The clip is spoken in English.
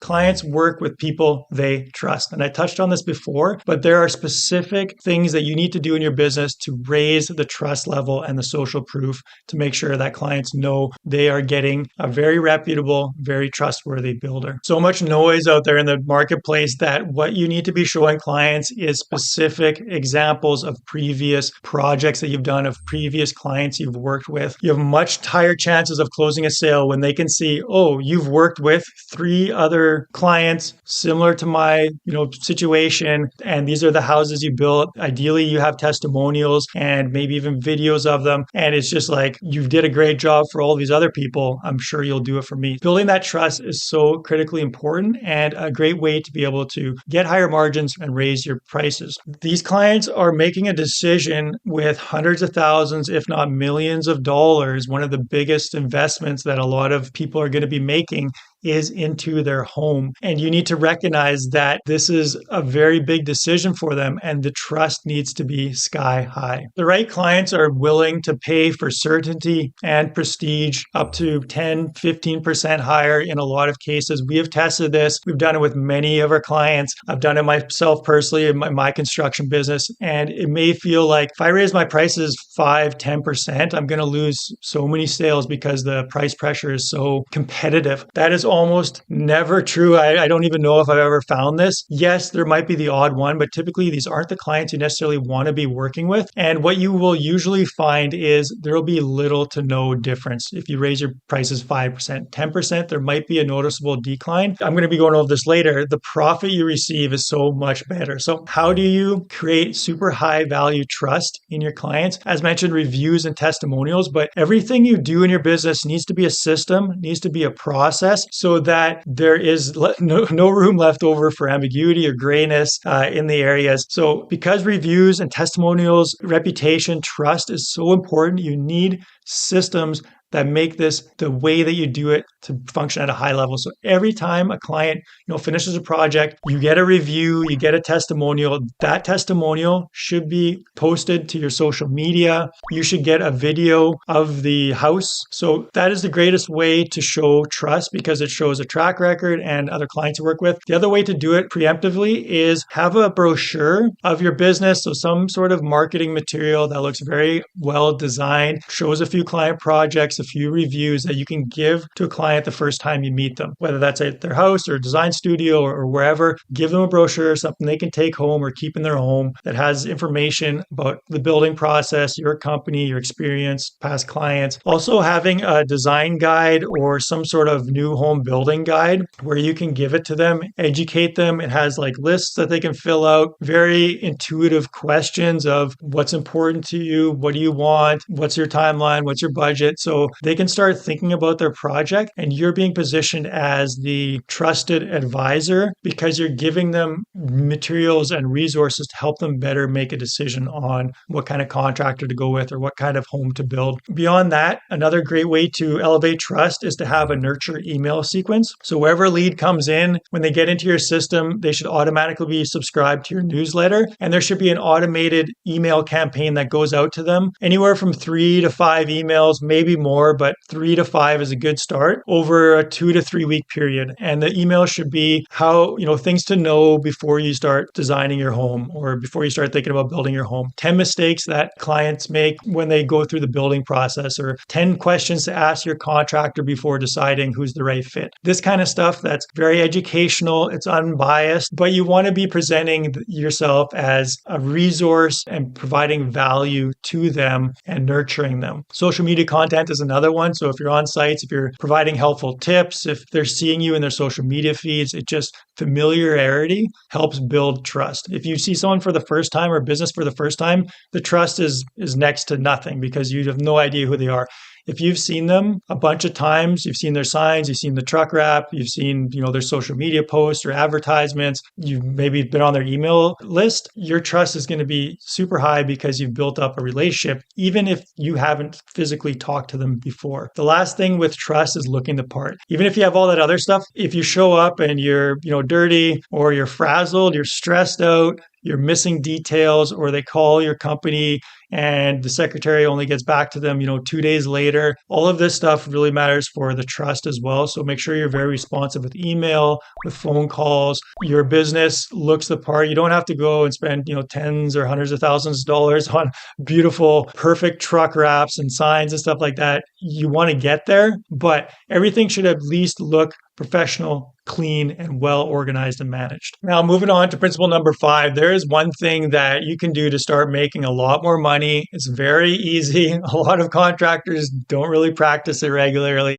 clients work with people they trust. And I touched on this before, but there are specific things that you need to do in your business to raise the trust level and the social proof to make sure that clients know they are getting a very reputable, very trustworthy builder. So much noise out there in the marketplace that what you need to be showing clients is specific examples of previous projects that you've done, of previous clients you've worked with. You have much higher chances of closing a sale when they can see, oh, you've worked with 3 other clients similar to my, situation, and these are the houses you built. Ideally, you have testimonials and maybe even videos of them. And it's just like, you did a great job for all these other people. I'm sure you'll do it for me. Building that trust is so critically important and a great way to be able to get higher margins and raise your prices. These clients are making a decision with hundreds of thousands, if not millions of dollars. One of the biggest investments that a lot of people are going to be making is into their home. And you need to recognize that this is a very big decision for them and the trust needs to be sky high. The right clients are willing to pay for certainty and prestige up to 10, 15% higher in a lot of cases. We have tested this. We've done it with many of our clients. I've done it myself personally in my construction business. And it may feel like if I raise my prices 5, 10%, I'm going to lose so many sales because the price pressure is so competitive. That is almost never true. I don't even know if I've ever found this. Yes, there might be the odd one, but typically these aren't the clients you necessarily want to be working with. And what you will usually find is there will be little to no difference. If you raise your prices 5%, 10%, there might be a noticeable decline. I'm going to be going over this later. The profit you receive is so much better. So how do you create super high value trust in your clients? As mentioned, reviews and testimonials, but everything you do in your business needs to be a system, needs to be a process, so that there is no room left over for ambiguity or grayness in the areas. So because reviews and testimonials, reputation, trust is so important, you need systems that make this the way that you do it to function at a high level. So every time a client, finishes a project, you get a review, you get a testimonial. That testimonial should be posted to your social media. You should get a video of the house. So that is the greatest way to show trust because it shows a track record and other clients you work with. The other way to do it preemptively is have a brochure of your business. So some sort of marketing material that looks very well designed, shows a few client projects, a few reviews that you can give to a client the first time you meet them, whether that's at their house or design studio or wherever. Give them a brochure, something they can take home or keep in their home that has information about the building process, your company, your experience, past clients. Also having a design guide or some sort of new home building guide where you can give it to them, educate them. It has like lists that they can fill out, very intuitive questions of what's important to you, what do you want, what's your timeline, what's your budget. So they can start thinking about their project and you're being positioned as the trusted advisor because you're giving them materials and resources to help them better make a decision on what kind of contractor to go with or what kind of home to build. Beyond that, another great way to elevate trust is to have a nurture email sequence. So wherever a lead comes in, when they get into your system, they should automatically be subscribed to your newsletter. And there should be an automated email campaign that goes out to them. Anywhere from 3 to 5 emails, maybe more, but 3 to 5 is a good start over a 2 to 3 week period. And the email should be how, things to know before you start designing your home or before you start thinking about building your home. 10 mistakes that clients make when they go through the building process or 10 questions to ask your contractor before deciding who's the right fit. This kind of stuff that's very educational, it's unbiased, but you want to be presenting yourself as a resource and providing value to them and nurturing them. Social media content is another one. So if you're on sites, if you're providing helpful tips, if they're seeing you in their social media feeds, it just familiarity helps build trust. If you see someone for the first time or business for the first time, the trust is next to nothing because you have no idea who they are. If you've seen them a bunch of times, you've seen their signs, you've seen the truck wrap, you've seen, their social media posts or advertisements, you've maybe been on their email list, your trust is going to be super high because you've built up a relationship, even if you haven't physically talked to them before. The last thing with trust is looking the part. Even if you have all that other stuff, if you show up and you're, dirty or you're frazzled, you're stressed out, you're missing details, or they call your company and the secretary only gets back to them, 2 days later. All of this stuff really matters for the trust as well. So make sure you're very responsive with email, with phone calls. Your business looks the part. You don't have to go and spend, tens or hundreds of thousands of dollars on beautiful, perfect truck wraps and signs and stuff like that. You want to get there, but everything should at least look professional, clean, and well organized and managed. Now, moving on to principle number 5, there is one thing that you can do to start making a lot more money. It's very easy. A lot of contractors don't really practice it regularly.